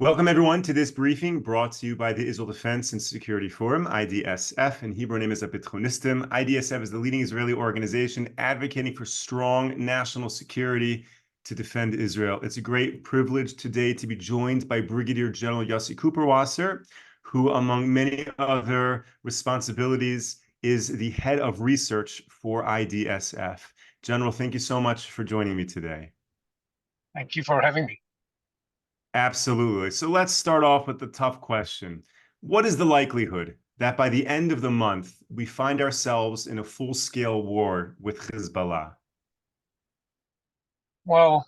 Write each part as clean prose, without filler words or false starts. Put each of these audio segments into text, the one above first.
Welcome, everyone, to this briefing brought to you by the Israel Defense and Security Forum, IDSF. In Hebrew name is Abitchonistim. IDSF is the leading Israeli organization advocating for strong national security to defend Israel. It's a great privilege today to be joined by Brigadier General Yossi Kuperwasser, who, among many other responsibilities, is the head of research for IDSF. General, thank you so much for joining me today. Thank you for having me. Absolutely. So let's start off with the tough question. What is the likelihood that by the end of the month, we find ourselves in a full-scale war with Hezbollah? Well,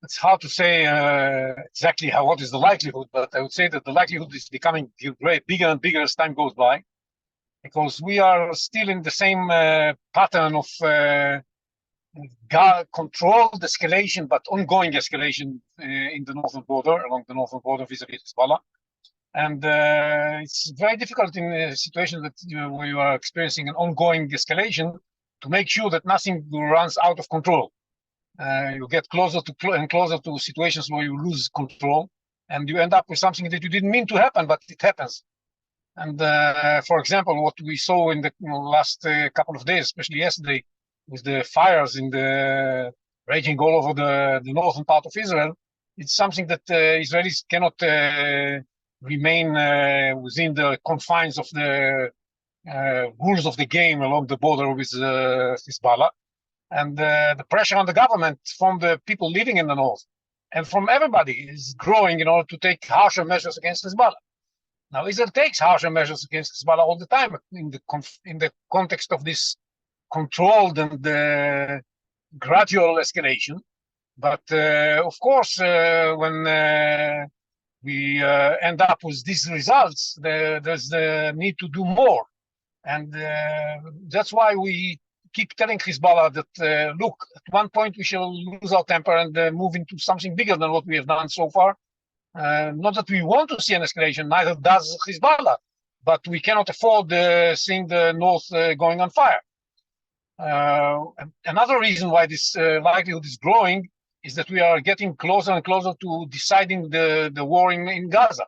it's hard to say exactly what is the likelihood, but I would say that the likelihood is becoming bigger and bigger as time goes by, because we are still in the same pattern of controlled escalation, but ongoing escalation in the northern border, along the northern border vis-a-vis Hezbollah. And it's very difficult in a situation that where you are experiencing an ongoing escalation to make sure that nothing runs out of control. You get closer and closer to situations where you lose control, and you end up with something that you didn't mean to happen, but it happens. And for example, what we saw in the last couple of days, especially yesterday, with the fires in the raging all over the northern part of Israel, it's something that Israelis cannot remain within the confines of the rules of the game along the border with Hezbollah. And the pressure on the government from the people living in the north and from everybody is growing in order to take harsher measures against Hezbollah. Now, Israel takes harsher measures against Hezbollah all the time in the context of this controlled and gradual escalation. But of course, when we end up with these results, there's the need to do more. And that's why we keep telling Hezbollah that, look, at one point we shall lose our temper and move into something bigger than what we have done so far. Not that we want to see an escalation, neither does Hezbollah, but we cannot afford seeing the north going on fire. Another reason why this likelihood is growing is that we are getting closer and closer to deciding the war in Gaza.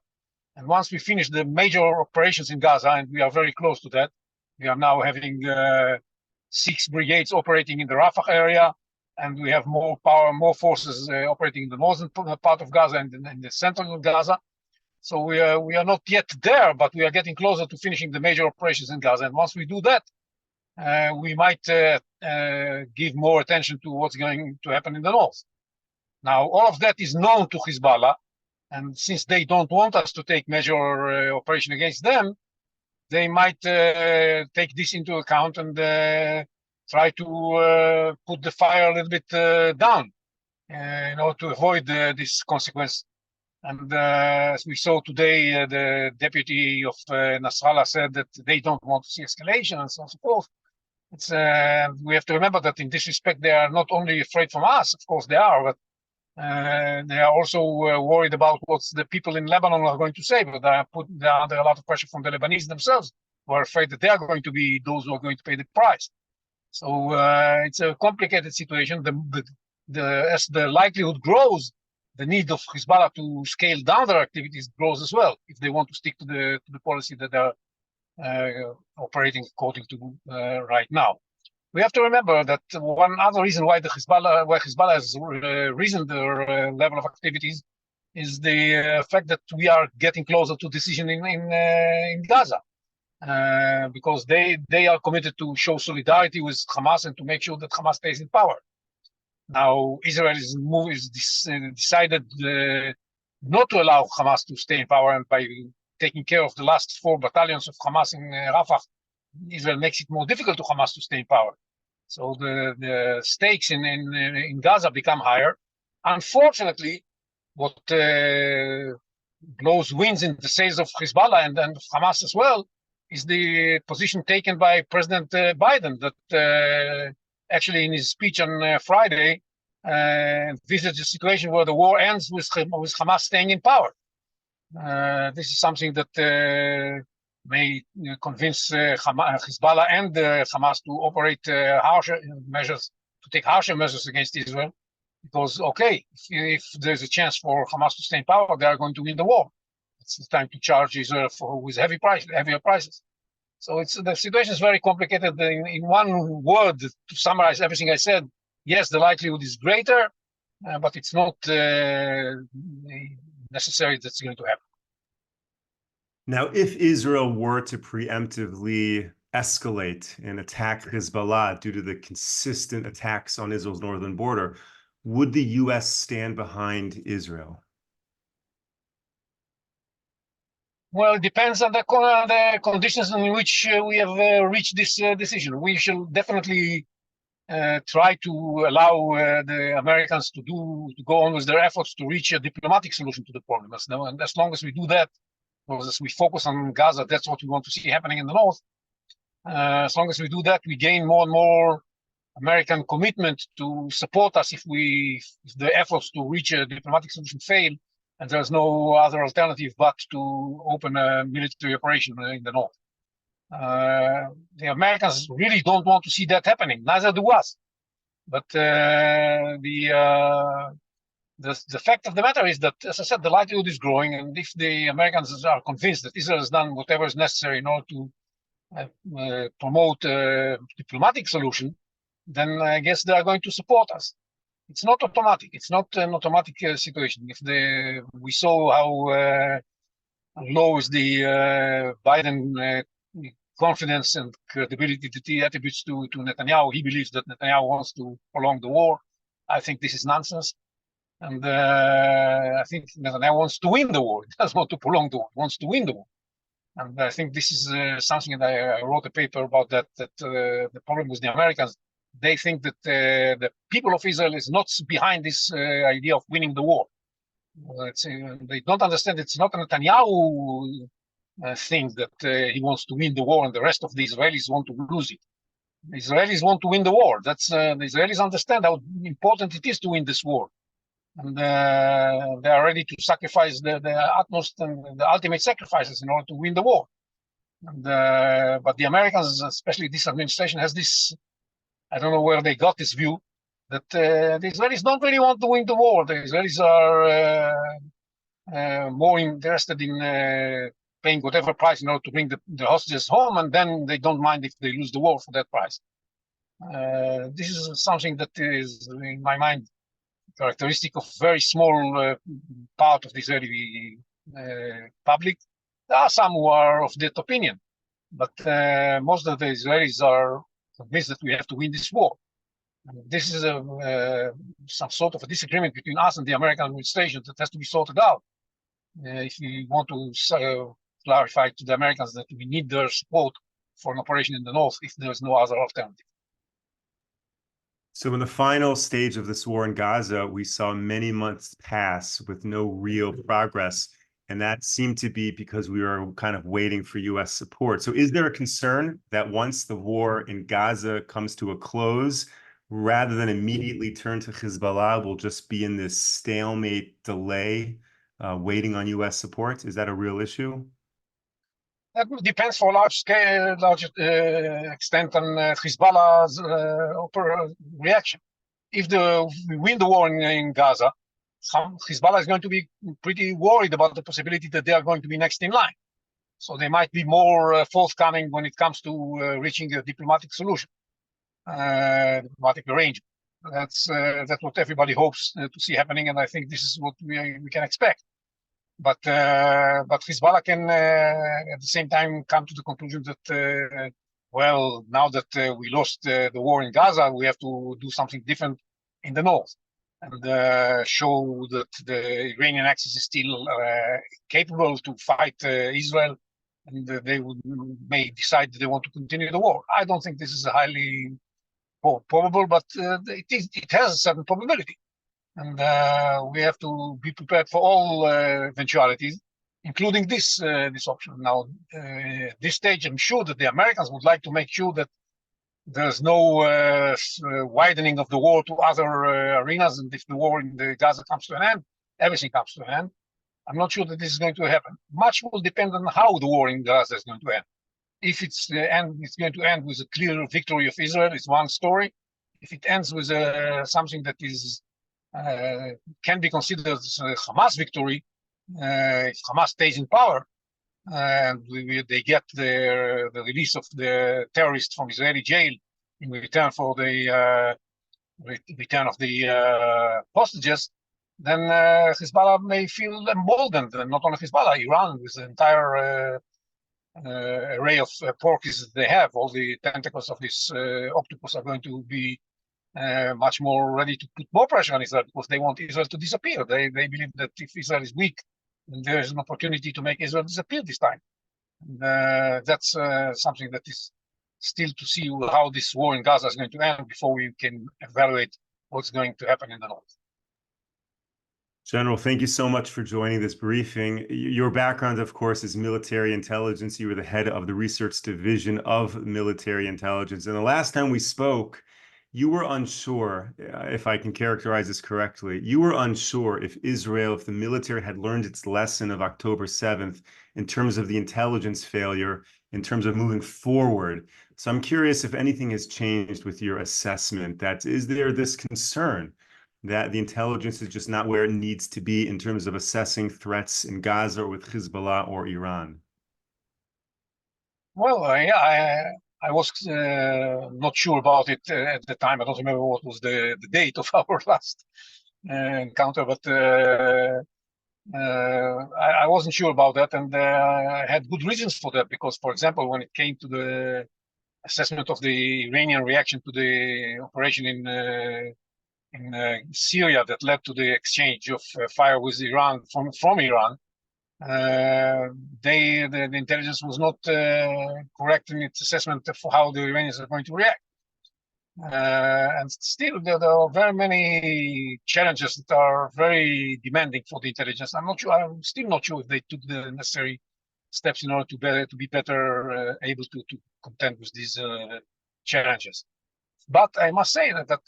And once we finish the major operations in Gaza, and we are very close to that, we are now having 6 brigades operating in the Rafah area, and we have more power, more forces operating in the northern part of Gaza and in the central of Gaza. So we are not yet there, but we are getting closer to finishing the major operations in Gaza. And once we do that, we might give more attention to what's going to happen in the north. Now, all of that is known to Hezbollah, and since they don't want us to take major operation against them, they might take this into account and try to put the fire a little bit down in order to avoid this consequence. And as we saw today, the deputy of Nasrallah said that they don't want to see escalation and so on and so forth. We have to remember that in this respect, they are not only afraid from us, of course they are, but they are also worried about what the people in Lebanon are going to say. But they are under a lot of pressure from the Lebanese themselves, who are afraid that they are going to be those who are going to pay the price. So it's a complicated situation. As the likelihood grows, the need of Hezbollah to scale down their activities grows as well, if they want to stick to the policy that they're operating according to right now. We have to remember that one other reason why Hezbollah has risen their level of activities is the fact that we are getting closer to decision in Gaza, because they are committed to show solidarity with Hamas and to make sure that Hamas stays in power. Now, Israel is decided not to allow Hamas to stay in power, and by taking care of the last 4 battalions of Hamas in Rafah, Israel makes it more difficult to Hamas to stay in power. So the stakes in Gaza become higher. Unfortunately, what blows winds in the sails of Hezbollah and of Hamas as well is the position taken by President Biden, that actually in his speech on Friday visits a situation where the war ends with Hamas staying in power. This is something that may convince Hezbollah and Hamas to operate harsher measures, to take harsher measures against Israel. Because, okay, if there's a chance for Hamas to stay in power, they are going to win the war. It's the time to charge Israel with heavier prices. So the situation is very complicated. In one word, to summarize everything I said, yes, the likelihood is greater, but it's not necessary that's going to happen. Now, if Israel were to preemptively escalate and attack Hezbollah due to the consistent attacks on Israel's northern border, would the U.S. stand behind Israel? Well, it depends on the conditions in which we have reached this decision. We shall definitely try to allow the Americans to go on with their efforts to reach a diplomatic solution to the problem. And as long as we do that, as we focus on Gaza, that's what we want to see happening in the north. As long as we do that, we gain more and more American commitment to support us if the efforts to reach a diplomatic solution fail, and there's no other alternative but to open a military operation in the north. The Americans really don't want to see that happening. Neither do us. But the fact of the matter is that, as I said, the likelihood is growing, and if the Americans are convinced that Israel has done whatever is necessary in order to promote a diplomatic solution, then I guess they are going to support us. It's not automatic. It's not an automatic situation. We saw how low is the Biden confidence and credibility that he attributes to Netanyahu. He believes that Netanyahu wants to prolong the war. I think this is nonsense. And I think Netanyahu wants to win the war. He doesn't want to prolong the war. He wants to win the war. And I think this is something that I wrote a paper about, that the problem with the Americans, they think that the people of Israel is not behind this idea of winning the war. They don't understand it's not a Netanyahu thing that he wants to win the war and the rest of the Israelis want to lose it. The Israelis want to win the war. The Israelis understand how important it is to win this war. And they are ready to sacrifice the utmost and the ultimate sacrifices in order to win the war. And, but the Americans, especially this administration, has this, I don't know where they got this view, that the Israelis don't really want to win the war. The Israelis are more interested in paying whatever price in order to bring the hostages home, and then they don't mind if they lose the war for that price. This is something that is, in my mind, characteristic of very small part of the Israeli public. There are some who are of that opinion, but most of the Israelis are convinced that we have to win this war. And this is some sort of a disagreement between us and the American administration that has to be sorted out. If we want to clarify to the Americans that we need their support for an operation in the north if there's no other alternative. So in the final stage of this war in Gaza, we saw many months pass with no real progress, and that seemed to be because we were kind of waiting for U.S. support. So is there a concern that once the war in Gaza comes to a close, rather than immediately turn to Hezbollah, we'll just be in this stalemate delay, waiting on U.S. support? Is that a real issue? That depends for a large extent on Hezbollah's reaction. If we win the war in Gaza, Hezbollah is going to be pretty worried about the possibility that they are going to be next in line. So they might be more forthcoming when it comes to reaching a diplomatic solution, diplomatic arrangement. That's what everybody hopes to see happening, and I think this is what we can expect. But Hezbollah can at the same time come to the conclusion that well, now that we lost the war in Gaza, we have to do something different in the north and show that the Iranian axis is still capable to fight Israel, and they may decide that they want to continue the war. I don't think this is highly probable, but it has a certain probability. And we have to be prepared for all eventualities, including this option. Now, at this stage, I'm sure that the Americans would like to make sure that there's no widening of the war to other arenas, and if the war in the Gaza comes to an end, everything comes to an end. I'm not sure that this is going to happen. Much will depend on how the war in Gaza is going to end. If it's going to end with a clear victory of Israel, it's one story. If it ends with something that is can be considered as a Hamas victory if Hamas stays in power and they get the release of the terrorists from Israeli jail in return for the return of the hostages, then Hezbollah may feel emboldened, and not only Hezbollah, Iran, with the entire array of porkies they have. All the tentacles of this octopus are going to be much more ready to put more pressure on Israel because they want Israel to disappear. They believe that if Israel is weak, then there is an opportunity to make Israel disappear this time. And that's something that is still to see how this war in Gaza is going to end before we can evaluate what's going to happen in the north. General, thank you so much for joining this briefing. Your background, of course, is military intelligence. You were the head of the research division of military intelligence. And the last time we spoke, you were unsure, if I can characterize this correctly, you were unsure if Israel, if the military had learned its lesson of October 7th in terms of the intelligence failure, in terms of moving forward. So I'm curious if anything has changed with your assessment. That is there this concern that the intelligence is just not where it needs to be in terms of assessing threats in Gaza or with Hezbollah or Iran? Well, I was not sure about it at the time. I don't remember what was the date of our last encounter, but I wasn't sure about that, and I had good reasons for that. Because, for example, when it came to the assessment of the Iranian reaction to the operation in Syria that led to the exchange of fire with Iran from Iran, the intelligence was not correct in its assessment for how the Iranians are going to react. And still, there are very many challenges that are very demanding for the intelligence. I'm still not sure if they took the necessary steps in order to be better able to contend with these challenges. But I must say that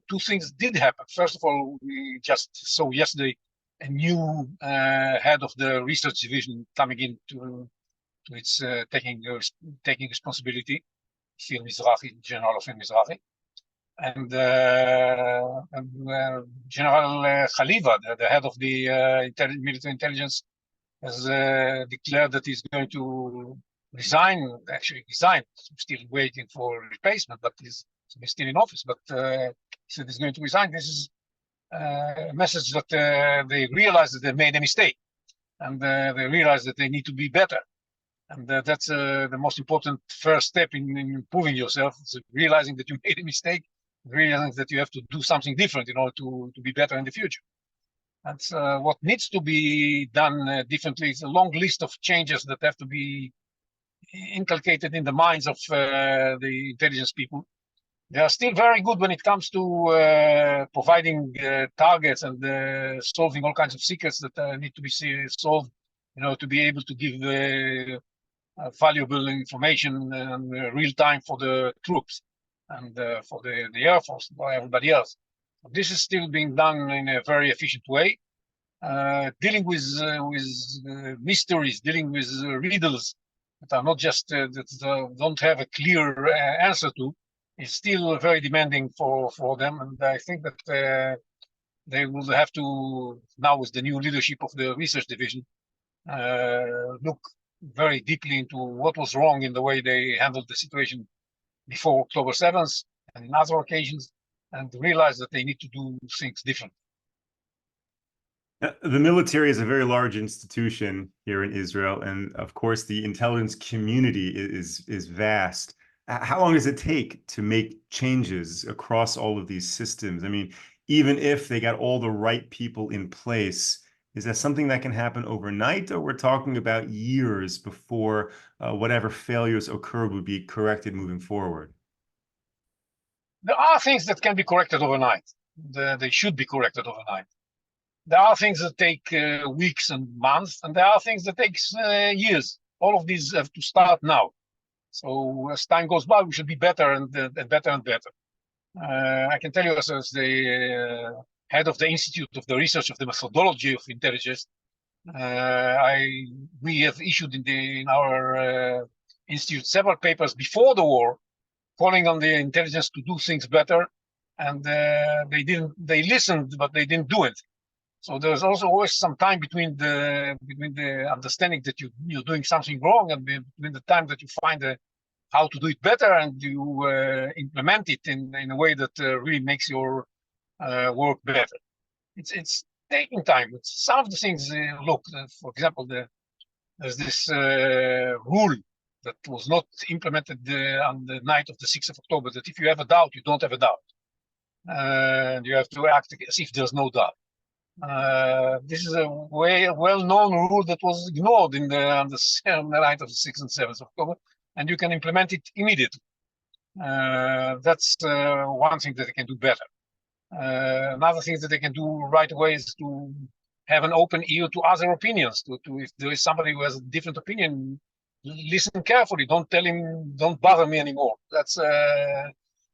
two things did happen. First of all, we just saw yesterday a new head of the research division coming into its taking responsibility, Phil Mizrahi, General Phil Mizrahi, and General Khaliva, the head of the military intelligence, has declared that he's going to resign. Actually, resigned. I'm still waiting for replacement, but he's still in office. But he said he's going to resign. This is a message that they realize that they made a mistake, and they realize that they need to be better. And that's the most important first step in improving yourself, is realizing that you made a mistake, realizing that you have to do something different in order to be better in the future. That's what needs to be done differently. It's a long list of changes that have to be inculcated in the minds of the intelligence people. They are still very good when it comes to providing targets and solving all kinds of secrets that need to be solved, to be able to give valuable information in real time for the troops and for the Air Force, for everybody else. This is still being done in a very efficient way. Dealing with mysteries, dealing with riddles that are not just that don't have a clear answer to, is still very demanding for them. And I think that they will have to, now with the new leadership of the research division, look very deeply into what was wrong in the way they handled the situation before October 7th and in other occasions, and realize that they need to do things different. The military is a very large institution here in Israel, and of course the intelligence community is vast. How long does it take to make changes across all of these systems? I mean, even if they got all the right people in place, is that something that can happen overnight, or we're talking about years before whatever failures occur would be corrected moving forward? There are things that can be corrected overnight. They should be corrected overnight. There are things that take weeks and months, and there are things that take years. All of these have to start now. So as time goes by, we should be better and better and better. I can tell you, as the head of the Institute of the Research of the Methodology of Intelligence, we have issued in our institute several papers before the war, calling on the intelligence to do things better and they listened, but they didn't do it. So there's also always some time between the understanding that you're doing something wrong and between the time that you find how to do it better and you implement it in a way that really makes your work better. It's taking time. Some of the things, look, for example, there's this rule that was not implemented on the night of the 6th of October, that if you have a doubt, you don't have a doubt. And you have to act as if there's no doubt. This is a well-known rule that was ignored on the night of the 6th and 7th of October, and you can implement it immediately. That's one thing that they can do better. Another thing that they can do right away is to have an open ear to other opinions. If there is somebody who has a different opinion, listen carefully. Don't tell him, don't bother me anymore. That's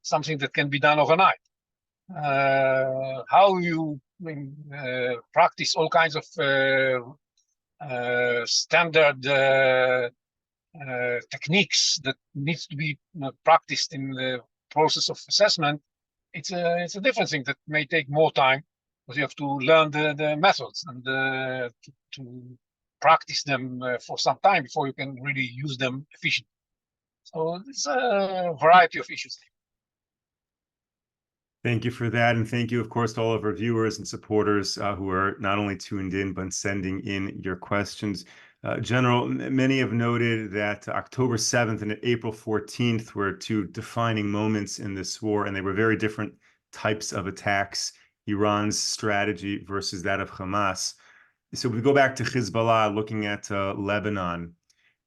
something that can be done overnight. How you practice all kinds of standard techniques that needs to be practiced in the process of assessment, it's a different thing that may take more time, because you have to learn the methods and to practice them for some time before you can really use them efficiently. So it's a variety of issues. Thank you for that. And thank you, of course, to all of our viewers and supporters who are not only tuned in, but sending in your questions. General, many have noted that October 7th and April 14th were two defining moments in this war, and they were very different types of attacks, Iran's strategy versus that of Hamas. So we go back to Hezbollah, looking at Lebanon.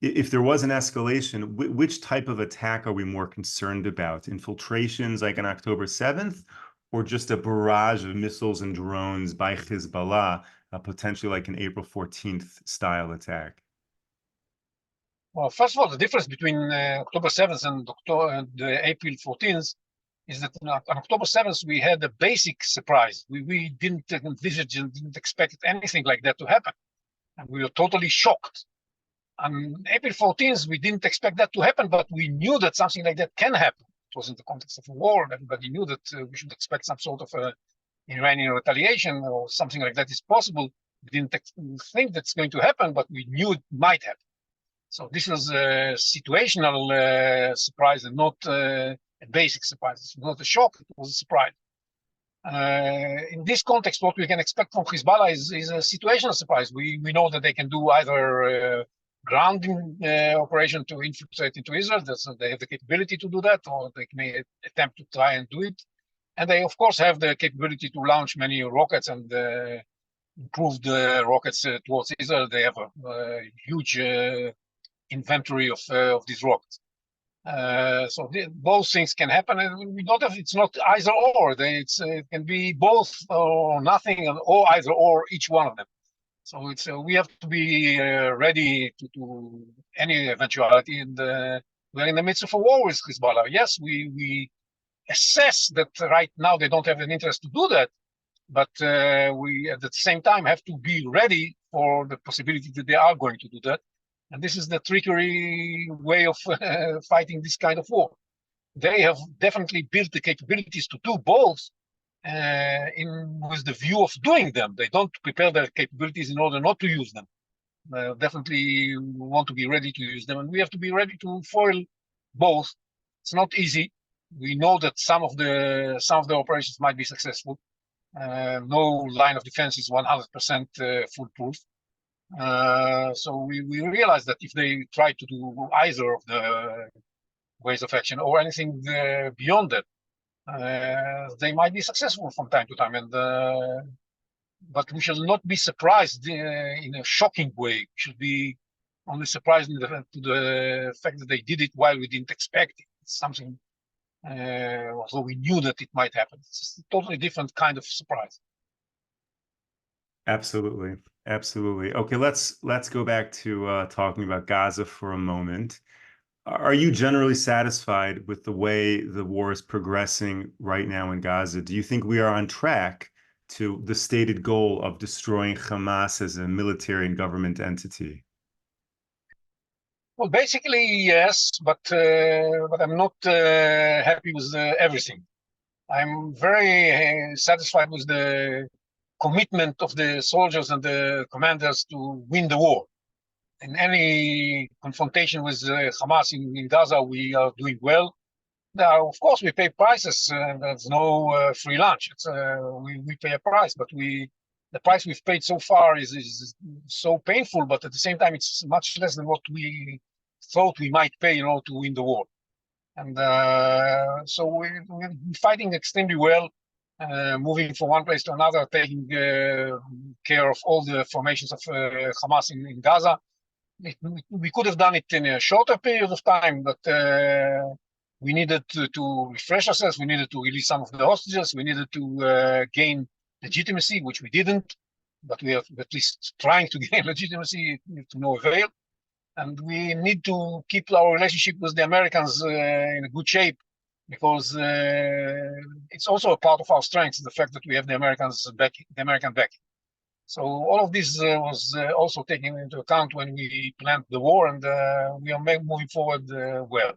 If there was an escalation, which type of attack are we more concerned about? Infiltrations like on October 7th, or just a barrage of missiles and drones by Hezbollah, potentially like an April 14th style attack? Well, first of all, the difference between October 7th and April 14th is that on October 7th, we had a basic surprise. We didn't envisage and didn't expect anything like that to happen. And we were totally shocked. On April 14th, we didn't expect that to happen, but we knew that something like that can happen. It was in the context of a war, and everybody knew that we should expect some sort of Iranian retaliation or something like that is possible. We didn't think that's going to happen, but we knew it might happen. So this was a situational surprise and not a basic surprise. It was not a shock, it was a surprise. In this context, what we can expect from Hezbollah is a situational surprise. We know that they can do either grounding operation to infiltrate into Israel. They have the capability to do that, or they may attempt to try and do it. And they, of course, have the capability to launch many rockets and improve the rockets towards Israel. They have a huge inventory of these rockets. So both things can happen, and we don't have. It's not either or. It can be both or nothing, or either or, each one of them. So we have to be ready to any eventuality, and we're in the midst of a war with Hezbollah. Yes, we assess that right now they don't have an interest to do that, but we at the same time have to be ready for the possibility that they are going to do that. And this is the trickery way of fighting this kind of war. They have definitely built the capabilities to do both with the view of doing them. They don't prepare their capabilities in order not to use them. Definitely want to be ready to use them, and we have to be ready to foil both. It's not easy. We know that some of the operations might be successful. No line of defense is 100% foolproof. So we realize that if they try to do either of the ways of action or anything beyond that, they might be successful from time to time. And but we shall not be surprised in a shocking way. We should be only surprised to the fact that they did it while we didn't expect it. It's something, although we knew that it might happen. It's a totally different kind of surprise. Absolutely. Absolutely. Okay, let's go back to talking about Gaza for a moment. Are you generally satisfied with the way the war is progressing right now in Gaza? Do you think we are on track to the stated goal of destroying Hamas as a military and government entity? Well, basically, yes, but I'm not happy with everything. I'm very satisfied with the commitment of the soldiers and the commanders to win the war. In any confrontation with Hamas in Gaza, we are doing well. Now, of course, we pay prices. There's no free lunch. We pay a price, but the price we've paid so far is so painful. But at the same time, it's much less than what we thought we might pay, to win the war. And so we're fighting extremely well, moving from one place to another, taking care of all the formations of Hamas in Gaza. We could have done it in a shorter period of time, but we needed to refresh ourselves. We needed to release some of the hostages. We needed to gain legitimacy, which we didn't, but we are at least trying to gain legitimacy to no avail. And we need to keep our relationship with the Americans in a good shape, because it's also a part of our strength, the fact that we have the American backing. So all of this was also taken into account when we planned the war, and we are moving forward well.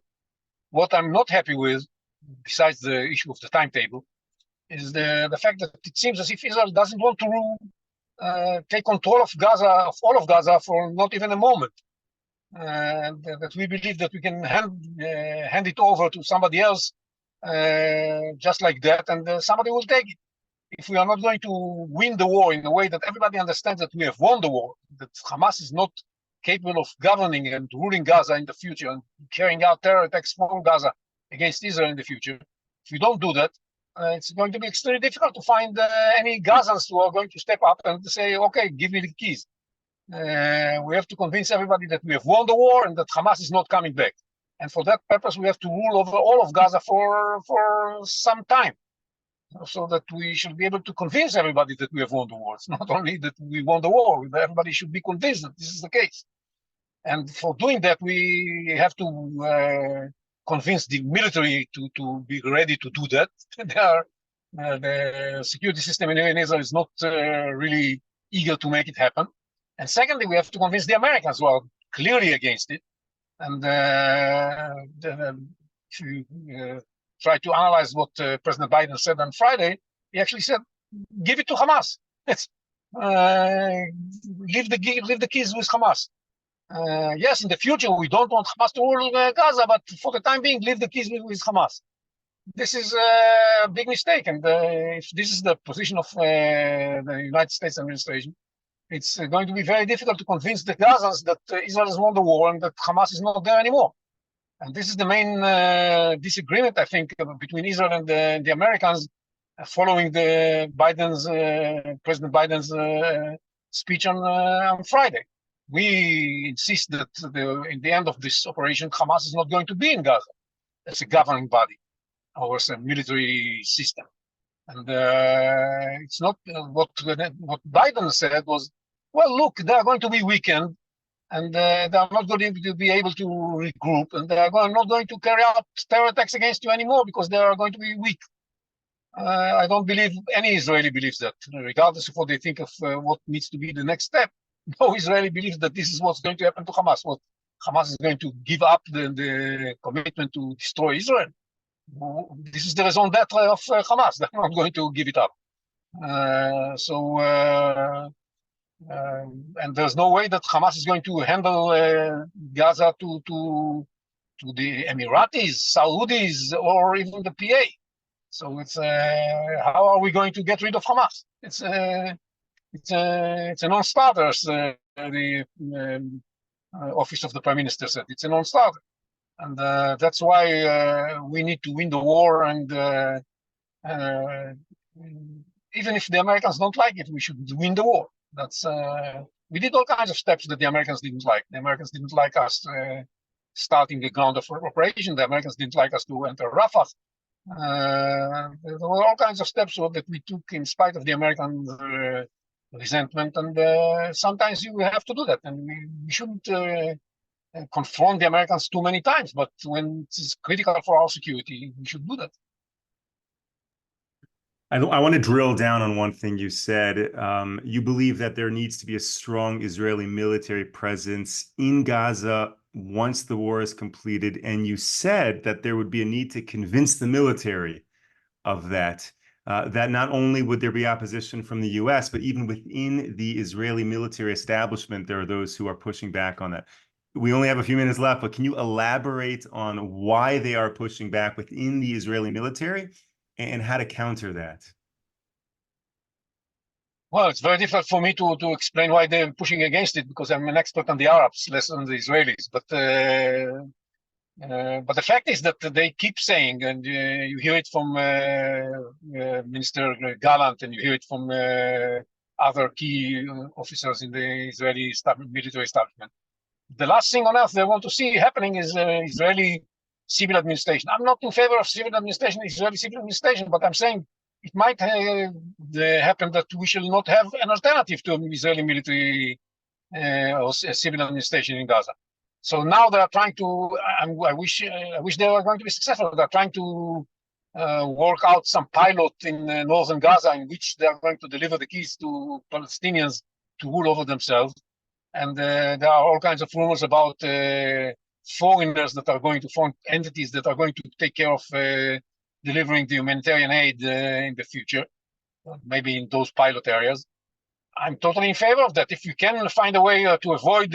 What I'm not happy with, besides the issue of the timetable, is the fact that it seems as if Israel doesn't want to take control of Gaza, of all of Gaza, for not even a moment. And that we believe that we can hand it over to somebody else just like that, and somebody will take it. If we are not going to win the war in a way that everybody understands that we have won the war, that Hamas is not capable of governing and ruling Gaza in the future and carrying out terror attacks from Gaza against Israel in the future, if we don't do that, it's going to be extremely difficult to find any Gazans who are going to step up and say, okay, give me the keys. We have to convince everybody that we have won the war and that Hamas is not coming back. And for that purpose, we have to rule over all of Gaza for some time, so that we should be able to convince everybody that we have won the war. It's not only that we won the war, everybody should be convinced that this is the case. And for doing that, we have to convince the military to be ready to do that. The security system in Israel is not really eager to make it happen. And secondly, we have to convince the Americans, who are clearly against it. And if you try to analyze what President Biden said on Friday, he actually said, give it to Hamas. Leave the keys with Hamas. Yes, in the future, we don't want Hamas to rule Gaza, but for the time being, leave the keys with Hamas. This is a big mistake. And if this is the position of the United States administration, it's going to be very difficult to convince the Gazans that Israel has won the war and that Hamas is not there anymore. And this is the main disagreement, I think, between Israel and the Americans following the President Biden's speech on Friday. We insist that in the end of this operation, Hamas is not going to be in Gaza as a governing body or as a military system. And it's not what Biden said was, well, look, they are going to be weakened, and they are not going to be able to regroup, and they are not going to carry out terror attacks against you anymore because they are going to be weak. I don't believe any Israeli believes that, regardless of what they think of what needs to be the next step. No Israeli believes that this is what's going to happen to Hamas. What Hamas is going to give up the commitment to destroy Israel. This is the raison d'etre of Hamas. They're not going to give it up. And there's no way that Hamas is going to handle Gaza to the Emiratis, Saudis, or even the PA. So it's how are we going to get rid of Hamas? It's a non-starter, as the office of the Prime Minister said. It's a non-starter. And that's why we need to win the war. And even if the Americans don't like it, we should win the war. That's we did all kinds of steps that the Americans didn't like. The Americans didn't like us starting the ground of operation. The Americans didn't like us to enter Rafah. There were all kinds of steps that we took in spite of the American resentment. And sometimes you have to do that. And we shouldn't confront the Americans too many times, but when it's critical for our security, we should do that. I want to drill down on one thing you said. You believe that there needs to be a strong Israeli military presence in Gaza once the war is completed, and you said that there would be a need to convince the military of that. That not only would there be opposition from the US, but even within the Israeli military establishment, there are those who are pushing back on that. We only have a few minutes left, but can you elaborate on why they are pushing back within the Israeli military and how to counter that? Well, it's very difficult for me to explain why they're pushing against it, because I'm an expert on the Arabs, less on the Israelis. But the fact is that they keep saying, and you hear it from Minister Gallant, and you hear it from other key officers in the Israeli military establishment. The last thing on earth they want to see happening is Israeli civil administration. I'm not in favor of civil administration, Israeli civil administration, but I'm saying it might happen that we shall not have an alternative to Israeli military or civil administration in Gaza. So now they are trying to. I wish they were going to be successful. They're trying to work out some pilot in northern Gaza in which they are going to deliver the keys to Palestinians to rule over themselves. And there are all kinds of rumors about foreigners that are going to form entities that are going to take care of delivering the humanitarian aid in the future, maybe in those pilot areas. I'm totally in favor of that. If you can find a way to avoid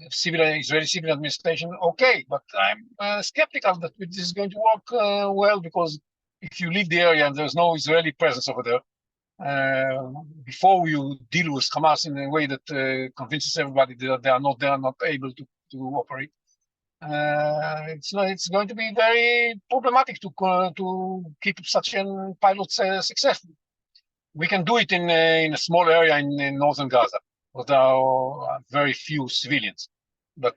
Israeli civil administration, okay. But I'm skeptical that this is going to work well, because if you leave the area and there's no Israeli presence over there, before you deal with Hamas in a way that convinces everybody that they are not able to operate, it's going to be very problematic to keep such a pilot successful. We can do it in a small area in northern Gaza, but there are very few civilians. But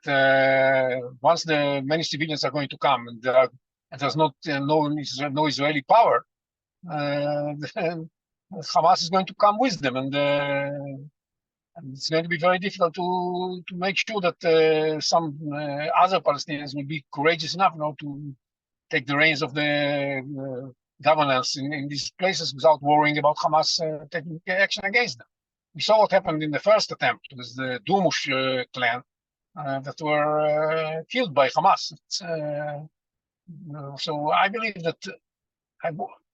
once the many civilians are going to come, and there's no Israeli power, then Hamas is going to come with them, and it's going to be very difficult to make sure that some other Palestinians will be courageous enough now to take the reins of the governance in these places without worrying about Hamas taking action against them. We saw what happened in the first attempt with the Durmush clan that were killed by Hamas. So I believe that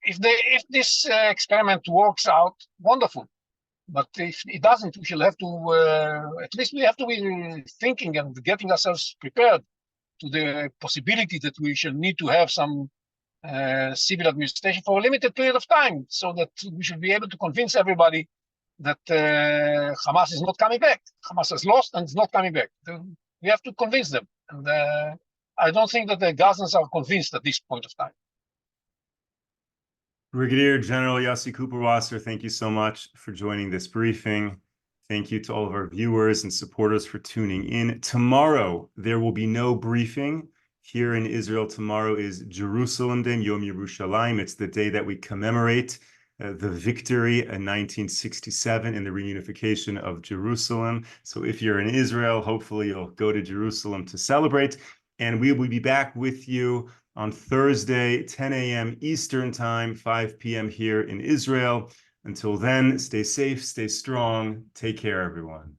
if this experiment works out, wonderful. But if it doesn't, we shall have to, at least we have to be thinking and getting ourselves prepared to the possibility that we shall need to have some civil administration for a limited period of time, so that we should be able to convince everybody that Hamas is not coming back. Hamas has lost and is not coming back. We have to convince them. And I don't think that the Gazans are convinced at this point of time. Brigadier General Yossi Kuperwasser, thank you so much for joining this briefing. Thank you to all of our viewers and supporters for tuning in. Tomorrow, there will be no briefing. Here in Israel, tomorrow is Jerusalem Day, Yom Yerushalayim. It's the day that we commemorate the victory in 1967 in the reunification of Jerusalem. So if you're in Israel, hopefully you'll go to Jerusalem to celebrate. And we will be back with you on Thursday, 10 a.m. Eastern Time, 5 p.m. here in Israel. Until then, stay safe, stay strong. Take care, everyone.